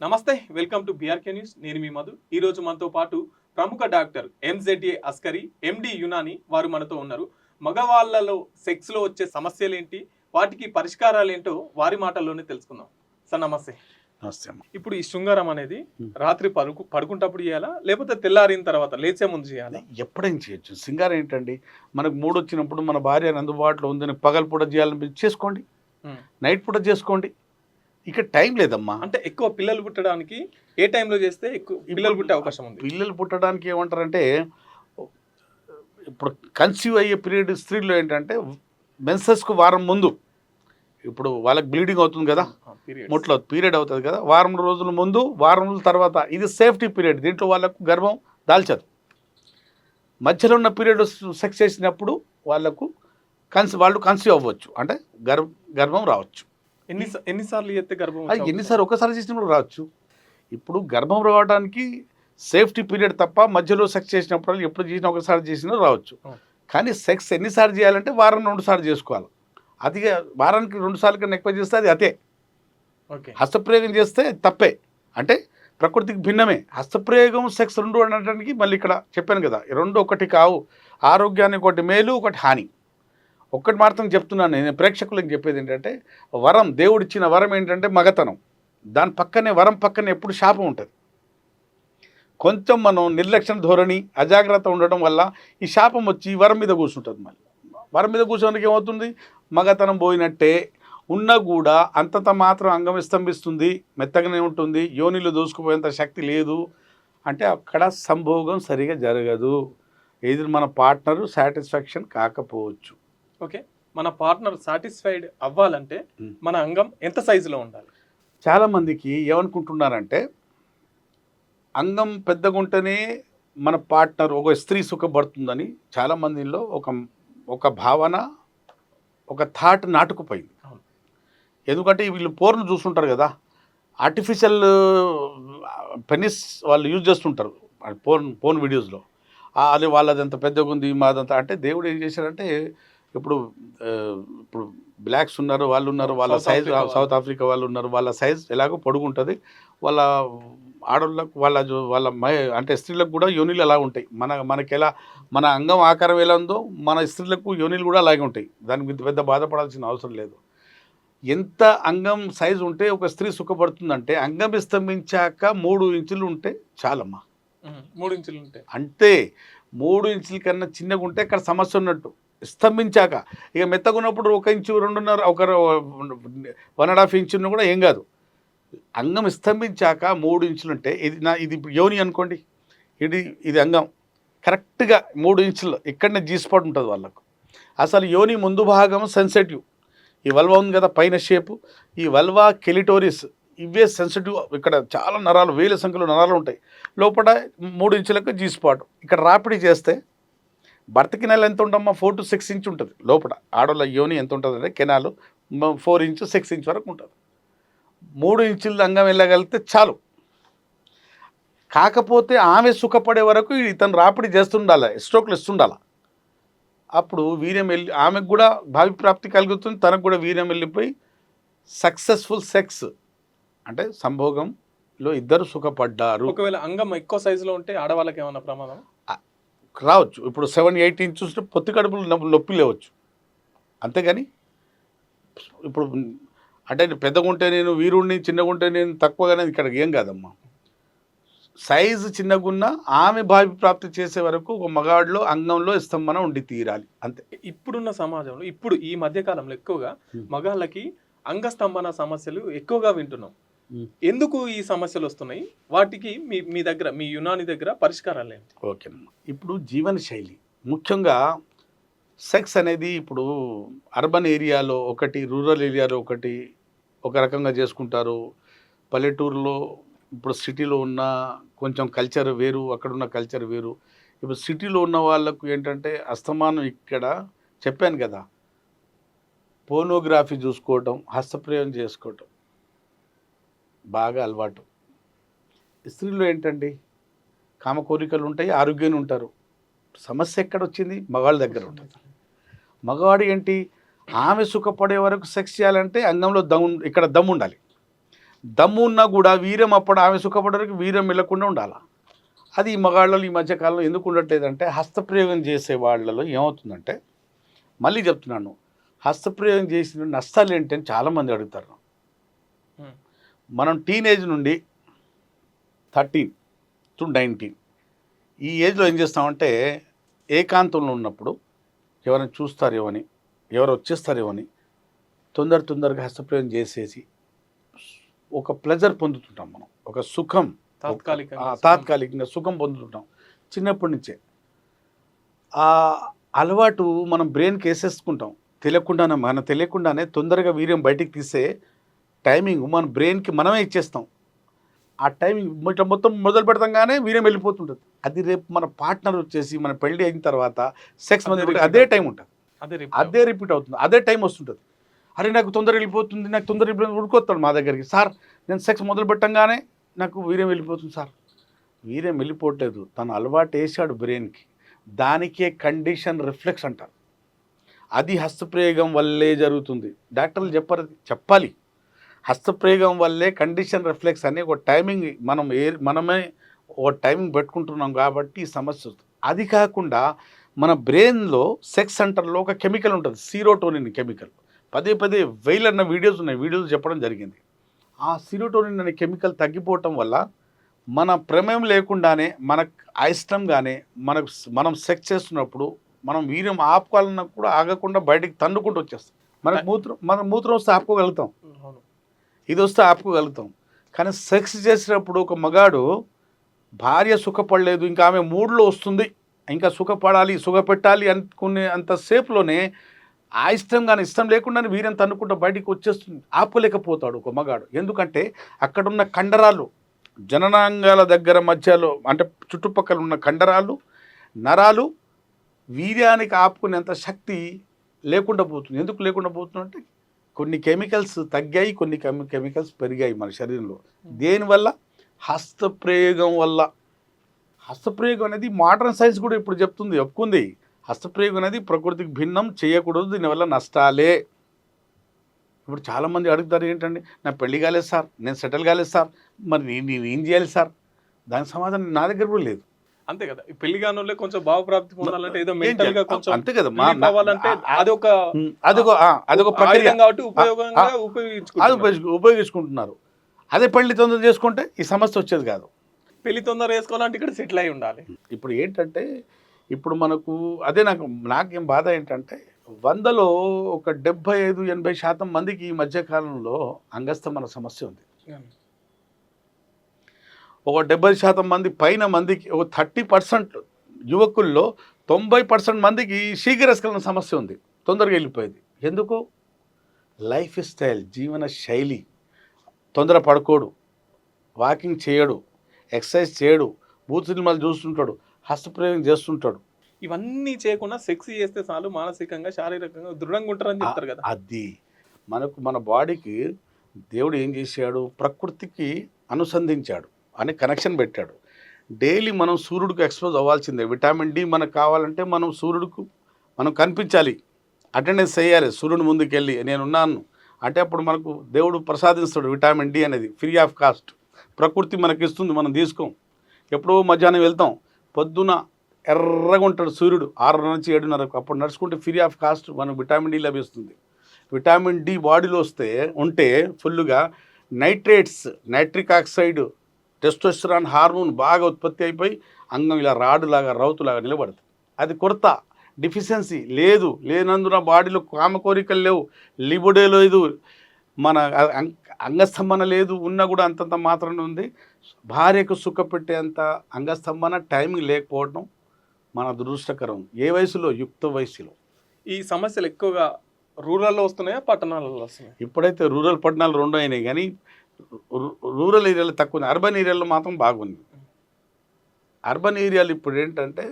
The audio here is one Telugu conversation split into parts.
నమస్తే, వెల్కమ్ టు బీఆర్కే న్యూస్. నేను మీ మధు. ఈరోజు మనతో పాటు ప్రముఖ డాక్టర్ ఎంజెడ్ఏ అస్కరీ, ఎండి యునాని వారు మనతో ఉన్నారు. మగవాళ్ళలో సెక్స్లో వచ్చే సమస్యలు ఏంటి, వాటికి పరిష్కారాలు ఏంటో వారి మాటల్లోనే తెలుసుకుందాం. సార్ నమస్తే. నమస్తే అమ్మ. ఇప్పుడు ఈ శృంగారం అనేది రాత్రి పడుకుంటప్పుడు చేయాలా, లేకపోతే తెల్లారిన తర్వాత లేచే ముందు చేయాలా? ఎప్పుడైనా చేయొచ్చు. సింగారం ఏంటండి, మనకు మూడు వచ్చినప్పుడు మన భార్య అందుబాటులో ఉందని పగలు పూట చేయాలని చేసుకోండి, నైట్ పూట చేసుకోండి. ఇక టైం లేదమ్మా. అంటే ఎక్కువ పిల్లలు పుట్టడానికి ఏ టైంలో చేస్తే ఎక్కువ పిల్లలు పుట్టే అవకాశం ఉంది? పిల్లలు పుట్టడానికి ఏమంటారంటే, ఇప్పుడు కన్సీవ్ అయ్యే పీరియడ్ స్త్రీలో ఏంటంటే మెన్సెస్కు వారం ముందు, ఇప్పుడు వాళ్ళకి బ్లీడింగ్ అవుతుంది కదా, ముట్లో పీరియడ్ అవుతుంది కదా, వారం రోజుల ముందు వారం రోజుల తర్వాత, ఇది సేఫ్టీ పీరియడ్. దీంట్లో వాళ్ళకు గర్భం దాల్చదు. మధ్యలో ఉన్న పీరియడ్ సెక్స్ చేసినప్పుడు వాళ్ళు కన్సీవ్ అవ్వచ్చు, అంటే గర్భం రావచ్చు. ఎన్నిసార్లు చేస్తే గర్భం? ఎన్నిసార్లు ఒకసారి చేసినప్పుడు రావచ్చు. ఇప్పుడు గర్భం రావడానికి సేఫ్టీ పీరియడ్ తప్ప మధ్యలో సెక్స్ చేసినప్పుడు ఎప్పుడు చేసినా ఒకసారి చేసినా రావచ్చు. కానీ సెక్స్ ఎన్నిసార్లు చేయాలంటే వారం 2 సార్లు చేసుకోవాలి. అది వారానికి 2 సార్లు కన్నా ఎక్కువ చేస్తే అది అదే. హస్తప్రయోగం చేస్తే తప్పే, అంటే ప్రకృతికి భిన్నమే. హస్తప్రయోగం సెక్స్ రెండు అనడానికి మళ్ళీ ఇక్కడ చెప్పాను కదా, రెండు ఒకటి కావు. ఆరోగ్యానికి ఒకటి మేలు, ఒకటి హాని. ఒక్కటి మాత్రం చెప్తున్నాను నేను ప్రేక్షకులకు చెప్పేది ఏంటంటే, వరం, దేవుడిచ్చిన వరం ఏంటంటే మగతనం. దాని పక్కనే, వరం పక్కనే ఎప్పుడు శాపం ఉంటుంది. కొంచెం మనం నిర్లక్ష్య ధోరణి, అజాగ్రత్త ఉండడం వల్ల ఈ శాపం వచ్చి వరం మీద కూర్చుంటుంది. మళ్ళీ వరం మీద కూర్చోడానికి ఏమవుతుంది, మగతనం పోయినట్టే. ఉన్నా కూడా అంతంత మాత్రం అంగం స్తంభిస్తుంది, మెత్తగానే ఉంటుంది, యోనిలో దూసుకుపోయేంత శక్తి లేదు. అంటే అక్కడ సంభోగం సరిగా జరగదు. ఇది మన పార్ట్నరు సాటిస్ఫాక్షన్ కాకపోవచ్చు. ఓకే, మన పార్ట్నర్ సాటిస్ఫైడ్ అవ్వాలంటే మన అంగం ఎంత సైజులో ఉండాలి? చాలామందికి ఏమనుకుంటున్నారంటే, అంగం పెద్దగా ఉంటేనే మన పార్ట్నర్, ఒక స్త్రీ సుఖపడుతుందని చాలామందిలో ఒక భావన, ఒక థాట్ నాటుకుపోయింది. ఎందుకంటే వీళ్ళు పోర్ను చూస్తుంటారు కదా, ఆర్టిఫిషియల్ పెనిస్ వాళ్ళు యూజ్ చేస్తుంటారు పోర్న్ వీడియోస్లో. అది వాళ్ళది ఎంత పెద్దగా ఉంది, మాదంతా. అంటే దేవుడు ఏం చేశాడంటే, ఇప్పుడు బ్లాక్స్ ఉన్నారు, వాళ్ళు ఉన్నారు, వాళ్ళ సైజ్, సౌత్ ఆఫ్రికా వాళ్ళు ఉన్నారు, వాళ్ళ సైజ్ ఎలాగో పొడుగుంటుంది. వాళ్ళ ఆడవాళ్ళకు వాళ్ళ అంటే స్త్రీలకు కూడా యోనిలు అలా ఉంటాయి. మనకి ఎలా మన అంగం ఆకారం ఎలా ఉందో మన స్త్రీలకు యోనిలు కూడా అలాగే ఉంటాయి. దానికి పెద్ద బాధపడాల్సిన అవసరం లేదు. ఎంత అంగం సైజు ఉంటే ఒక స్త్రీ సుఖపడుతుందంటే, అంగం స్తంభించాక 3 ఇంచులు ఉంటే చాలమ్మా. 3 ఇంచులు ఉంటే అంటే 3 ఇంచుల కన్నా చిన్నగా ఉంటే అక్కడ సమస్య ఉన్నట్టు. స్తంభించాక ఇక మెత్తగా ఉన్నప్పుడు 1 ఇంచు, 2.5, 1.5 ఇంచు ఉన్నా కూడా ఏం కాదు. అంగం స్తంభించాక 3 ఇంచులు ఉంటే, ఇది యోని అనుకోండి, ఇది అంగం కరెక్ట్గా 3 ఇంచులు ఇక్కడనే జీ స్పాట్ ఉంటుంది వాళ్ళకు. అసలు యోని ముందు భాగం సెన్సిటివ్. ఈ వల్వా ఉంది కదా పైన షేపు, ఈ వల్వా, కెలిటోరిస్, ఇవే సెన్సిటివ్. ఇక్కడ చాలా నరాలు, వేల సంఖ్యలో నరాలు ఉంటాయి. లోపల 3 ఇంచులకు జీ స్పాట్. ఇక్కడ రాపిడి చేస్తే భర్త కెనాల్ ఎంత ఉండమ్మా, 4 to 6 ఇంచ్ ఉంటుంది. లోపల ఆడవాళ్ళ యోని ఎంత ఉంటుంది అంటే కెనాలు 4 ఇంచు 6 ఇంచ్ వరకు ఉంటుంది. 3 ఇంచుల అంగం వెళ్ళగలిగితే చాలు. కాకపోతే ఆమె సుఖపడే వరకు ఇతను రాపిడి చేస్తుండాలి, స్ట్రోక్లు ఇస్తుండాలి. అప్పుడు వీర్యం వెళ్ళి ఆమెకు కూడా భావి ప్రాప్తి కలుగుతుంది, తనకు కూడా వీర్యం వెళ్ళిపోయి సక్సెస్ఫుల్ సెక్స్, అంటే సంభోగంలో ఇద్దరు సుఖపడ్డారు. ఒకవేళ అంగం ఎక్కువ సైజులో ఉంటే ఆడవాళ్ళకి ఏమన్నా ప్రమాదం రావచ్చు. ఇప్పుడు 7-8 ఇంచెస్ పొత్తి కడుపులు నొప్పి లేవచ్చు, అంతేగాని ఇప్పుడు అంటే పెద్దగా ఉంటే నేను వీరుణ్ణి, చిన్నగా ఉంటే నేను తక్కువగానే, ఇక్కడ ఏం కాదమ్మా. సైజు చిన్నగున్నా ఆమె భావి ప్రాప్తి చేసే వరకు ఒక మగాడిలో అంగంలో స్తంభన ఉండి తీరాలి, అంతే. ఇప్పుడున్న సమాజంలో, ఇప్పుడు ఈ మధ్యకాలంలో ఎక్కువగా మగాళ్ళకి అంగస్తంభన సమస్యలు ఎక్కువగా వింటున్నాం. ఎందుకు ఈ సమస్యలు వస్తున్నాయి? వాటికి మీ దగ్గర, మీ యునాని దగ్గర పరిష్కారాలు ఏంటి? ఓకేనమ్మా. ఇప్పుడు జీవన శైలి, ముఖ్యంగా సెక్స్ అనేది ఇప్పుడు అర్బన్ ఏరియాలో ఒకటి, రూరల్ ఏరియాలో ఒకటి, ఒక రకంగా చేసుకుంటారు. పల్లెటూరులో, ఇప్పుడు సిటీలో ఉన్న కొంచెం కల్చర్ వేరు, అక్కడున్న కల్చర్ వేరు. ఇప్పుడు సిటీలో ఉన్న వాళ్ళకు ఏంటంటే అస్తమానం, ఇక్కడ చెప్పాను కదా, పోర్నోగ్రఫీ చూసుకోవటం, హస్తప్రయోగం చేసుకోవటం బాగా అలవాటు. స్త్రీలో ఏంటండి, కామ కోరికలు ఉంటాయి, ఆరోగ్యంగా ఉంటారు. సమస్య ఎక్కడ వచ్చింది, మగవాళ్ళ దగ్గర ఉంటుంది. మగవాడు ఏంటి, ఆమె సుఖపడే వరకు సెక్స్ చేయాలంటే అంగంలో ఇక్కడ దమ్ము ఉండాలి. దమ్ము ఉన్నా కూడా వీర్యం అప్పుడు ఆమె సుఖపడడానికి వీర్యం వెళ్ళకుండా ఉండాలి. అది ఈ మగాళ్ళలో ఈ మధ్యకాలంలో ఎందుకు ఉండట్లేదంటే హస్తప్రయోగం చేసే వాళ్ళలో ఏమవుతుందంటే, మళ్ళీ చెప్తున్నాను, హస్తప్రయోగం చేసిన నష్టాలు ఏంటి అని చాలామంది అడుగుతారు. మనం టీనేజ్ నుండి 13 to 19 ఈ ఏజ్లో ఏం చేస్తామంటే, ఏకాంతంలో ఉన్నప్పుడు ఎవరైనా చూస్తారేమో అని, ఎవరు వచ్చేస్తారేమో అని తొందరగా హస్తప్రయోగం చేసేసి ఒక ప్లెజర్ పొందుతుంటాం. మనం ఒక సుఖం, తాత్కాలికంగా సుఖం పొందుతుంటాం చిన్నప్పటి నుంచే. ఆ అలవాటు మనం బ్రెయిన్కి వేసేసుకుంటాం తెలియకుండానే తొందరగా వీర్యం బయటికి తీసే టైమింగ్ మన బ్రెయిన్కి మనమే ఇచ్చేస్తాం. ఆ టైమింగ్ ఇట్లా మొత్తం మొదలు పెడతాగానే వీర్యం వెళ్ళిపోతుంటుంది. అది రేపు మన పార్ట్నర్ వచ్చేసి మన పెళ్లి అయిన తర్వాత సెక్స్ అదే టైం ఉంటుంది, అదే రిపీట్ అవుతుంది, అదే టైం వస్తుంటుంది. అరే నాకు తొందరగా వెళ్ళిపోతుంది, నాకు తొందరగా వెళ్ళిపోతుంది, ఉడుకొస్తాడు మా దగ్గరికి. సార్ నేను సెక్స్ మొదలు పెట్టంగానే నాకు వీర్యం వెళ్ళిపోతుంది. సార్ వీర్యం వెళ్ళిపోవట్లేదు, తను అలవాటు వేసాడు బ్రెయిన్కి. దానికే కండిషన్ రిఫ్లెక్స్ అంటారు. అది హస్తప్రయోగం వల్లే జరుగుతుంది. డాక్టర్లు చెప్పాలి హస్తప్రయోగం వల్లే కండిషన్ రిఫ్లెక్స్ అనే ఒక టైమింగ్ మనమే ఒక టైమింగ్ పెట్టుకుంటున్నాం కాబట్టి ఈ సమస్య వస్తుంది. అది కాకుండా మన బ్రెయిన్లో సెక్స్ సెంటర్లో ఒక కెమికల్ ఉంటుంది, సీరోటోనిన్ కెమికల్. పదే వేలన్న వీడియోస్ ఉన్నాయి, వీడియోస్ చెప్పడం జరిగింది. ఆ సీరోటోనిన్ అనే కెమికల్ తగ్గిపోవటం వల్ల మన ప్రమేయం లేకుండానే మనకు అయిష్టంగానే మనం సెక్స్ చేస్తున్నప్పుడు మనం వీర్యం ఆపుకోవాలన్నా కూడా ఆగకుండా బయటికి తన్నుకుంటూ వచ్చేస్తాం. మన మూత్రం వస్తే ఆపుకోగలుగుతాం, ఇది వస్తే ఆపుకోగలుగుతాం. కానీ సెక్స్ చేసినప్పుడు ఒక మగాడు భార్య సుఖపడలేదు, ఇంకా ఆమె మూడ్లో వస్తుంది, ఇంకా సుఖపెట్టాలి అనుకునే అంతసేపులోనే ఇష్టం లేకుండానే వీర్యం తన్నుకుంటూ బయటికి వచ్చేస్తుంది. ఆపుకోలేకపోతాడు ఒక మగాడు. ఎందుకంటే అక్కడున్న కండరాలు, జననాంగాల దగ్గర మధ్యలో అంటే చుట్టుపక్కల ఉన్న కండరాలు, నరాలు వీర్యానికి ఆపుకునేంత శక్తి లేకుండా పోతుంది. ఎందుకు లేకుండా పోతుందంటే కొన్ని కెమికల్స్ తగ్గాయి, కొన్ని కెమికల్స్ పెరిగాయి మన శరీరంలో. దేనివల్ల? హస్తప్రయోగం వల్ల. హస్తప్రయోగం అనేది మోడర్న్ సైన్స్ కూడా ఇప్పుడు చెప్తుంది, ఒప్పుకుంది. హస్తప్రయోగం అనేది ప్రకృతికి భిన్నం, చేయకూడదు, దీనివల్ల నష్టాలే. ఇప్పుడు చాలామంది అడుగుతారు, ఏంటండి నా పెళ్లి కాలేదు సార్, నేను సెటిల్ కాలేదు సార్, మరి నేను ఏం చేయాలి సార్? దానికి సమాధానం నా దగ్గర కూడా లేదు. అంతే కదా, పెళ్లి కాని కొంచెం భావప్రాప్తి పొందాలంటే ఏదో మెంటల్ గా కొంచెం అంతే కదా, అదొక ప్రక్రియ కాబట్టి ఉపయోగించుకుంటున్నారు. అదే పెళ్లి తొందర చేసుకుంటే ఈ సమస్య వచ్చేది కాదు. పెళ్లి తొందర వేసుకోవాలంటే ఇక్కడ సెటిల్ అయి ఉండాలి. ఇప్పుడు ఏంటంటే, ఇప్పుడు మనకు అదే నాకేం బాధ ఏంటంటే, 100లో ఒక 75-80% మందికి ఈ మధ్యకాలంలో అంగస్తమన సమస్య ఉంది. ఒక 70% మంది పైన మందికి, ఒక 30% యువకుల్లో 90% మందికి శీఘ్రస్ఖలన సమస్య ఉంది, తొందరగా వెళ్ళిపోయేది. ఎందుకు? లైఫ్ స్టైల్, జీవన శైలి. తొందర పడుకోడు, వాకింగ్ చేయడు, ఎక్సర్సైజ్ చేయడు, బూత్ సినిమాలు చూస్తుంటాడు, హస్తప్రయోగం చేస్తుంటాడు. ఇవన్నీ చేయకుండా సెక్స్ చేస్తే చాలు మానసికంగా శారీరకంగా దృఢంగా ఉంటారని చెప్తారు కదా. అది మన బాడీకి దేవుడు ఏం చేశాడు, ప్రకృతికి అనుసంధించాడు అని కనెక్షన్ పెట్టాడు. డైలీ మనం సూర్యుడికి ఎక్స్పోజ్ అవ్వాల్సిందే. విటమిన్ డి మనకు కావాలంటే మనం కనిపించాలి, అటెండెన్స్ చేయాలి. సూర్యుడి ముందుకు వెళ్ళి నేనున్నాను అంటే అప్పుడు మనకు దేవుడు ప్రసాదిస్తాడు విటమిన్ డి అనేది, ఫ్రీ ఆఫ్ కాస్ట్. ప్రకృతి మనకి ఇస్తుంది, మనం తీసుకోం. ఎప్పుడో మధ్యాహ్నం వెళ్తాం, పొద్దున ఎర్రగా ఉంటాడు సూర్యుడు 6 నుంచి 7:30, అప్పుడు నడుచుకుంటే ఫ్రీ ఆఫ్ కాస్ట్ మనకు విటమిన్ డి లభిస్తుంది. విటమిన్ డి బాడీలో ఉంటే ఫుల్గా nitrates, nitric oxide, testosterone hormone బాగా ఉత్పత్తి అయిపోయి అంగం ఇలా రాడులాగా రౌతులాగా నిలబడుతుంది. అది కొరత, డిఫిషియన్సీ లేనందున బాడీలో కామ కోరికలు లేవు, లిబిడో లేదు, మన అంగస్తంభన లేదు, ఉన్నా కూడా అంతంత మాత్రమే ఉంది. భార్యకు సుఖపెట్టేంత అంగస్తంభన టైమింగ్ లేకపోవడం మన దురదృష్టకరం. ఏ వయసులో? యుక్త వయసులో. ఈ సమస్యలు ఎక్కువగా రూరల్లో వస్తున్నాయా, పట్టణాలలో వస్తున్నాయా? ఇప్పుడైతే రూరల్ పట్టణాలు 2 అయినాయి, కానీ రూరల్ ఏరియాలో తక్కువ. అర్బన్ ఏరియాలో మాత్రం బాగుంది. అర్బన్ ఏరియాలు ఇప్పుడు ఏంటంటే,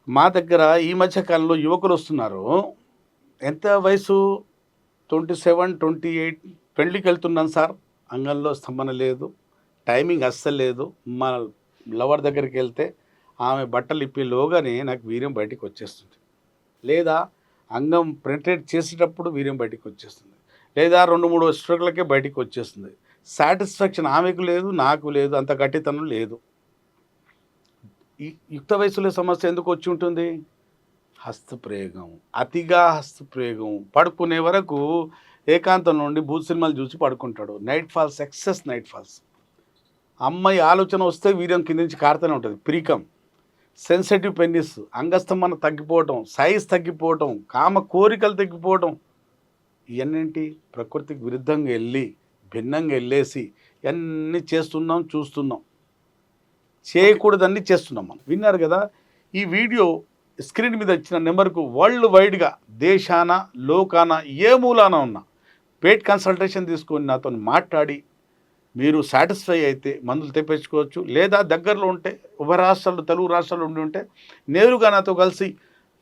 మా దగ్గర ఈ మధ్యకాలంలో యువకులు వస్తున్నారు. ఎంత వయసు? 27, 28. పెళ్ళికి వెళ్తున్నాను సార్, అంగంలో స్తంభన లేదు, టైమింగ్ అస్సలు లేదు. మా లవర్ దగ్గరికి వెళ్తే ఆమె బట్టలు ఇప్పిలోగానే నాకు వీర్యం బయటికి వచ్చేస్తుంది, లేదా అంగం పెనిట్రేట్ చేసేటప్పుడు వీర్యం బయటికి వచ్చేస్తుంది, లేదా 2-3 స్ట్రోక్లకే బయటికి వచ్చేస్తుంది. సాటిస్ఫాక్షన్ ఆమెకు లేదు, నాకు లేదు, అంత గట్టితనం లేదు. ఈ యుక్త వయసులో సమస్య ఎందుకు వచ్చి ఉంటుంది? హస్తప్రయోగం, అతిగా హస్తప్రయోగం. పడుకునే వరకు ఏకాంతం నుండి భూత సినిమాలు చూసి పడుకుంటాడు. Night falls, excess night falls. అమ్మాయి ఆలోచన వస్తే వీర్యం కింద నుంచి కారుతూనే ఉంటుంది. ప్రీకం, సెన్సిటివ్ పెన్నిస్, అంగస్తంభన తగ్గిపోవటం, సైజ్ తగ్గిపోవటం, కామ కోరికలు తగ్గిపోవటం, ఇవన్నింటి ప్రకృతికి విరుద్ధంగా వెళ్ళి భిన్నంగా వెళ్ళేసి ఇవన్నీ చేస్తున్నాం, చూస్తున్నాం. చేయకూడదన్నీ చేస్తున్నాం మనం. విన్నారు కదా? ఈ వీడియో స్క్రీన్ మీద ఇచ్చిన నెంబర్కు వరల్డ్ వైడ్గా దేశాన లోకాన ఏ మూలాన ఉన్నా పెయిడ్ కన్సల్టేషన్ తీసుకొని నాతో మాట్లాడి మీరు సాటిస్ఫై అయితే మందులు తెప్పించుకోవచ్చు. లేదా దగ్గరలో ఉంటే ఉభయ రాష్ట్రాలు, తెలుగు రాష్ట్రాలు ఉండి నేరుగా నాతో కలిసి,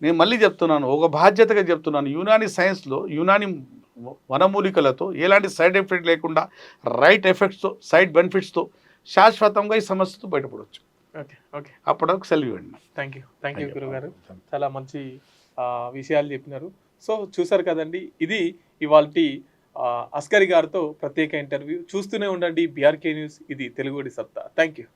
నేను మళ్ళీ చెప్తున్నాను, ఒక బాధ్యతగా చెప్తున్నాను, యునాని సైన్స్లో యునాని వనమూలికలతో ఎలాంటి సైడ్ ఎఫెక్ట్ లేకుండా రైట్ ఎఫెక్ట్స్తో, సైడ్ బెనిఫిట్స్తో శాశ్వతంగా ఈ సమస్యతో బయటపడవచ్చు. ఓకే ఓకే అప్పటికి సెలవు ఇవ్వండి. థ్యాంక్ యూ గురుగారు. చాలా మంచి విషయాలు చెప్పినారు. సో చూసారు కదండి, ఇది ఇవాల్టి అస్కరి గారితో ప్రత్యేక ఇంటర్వ్యూ. చూస్తూనే ఉండండి బీఆర్కే న్యూస్, ఇది తెలుగుడి సత్తా. Thank you.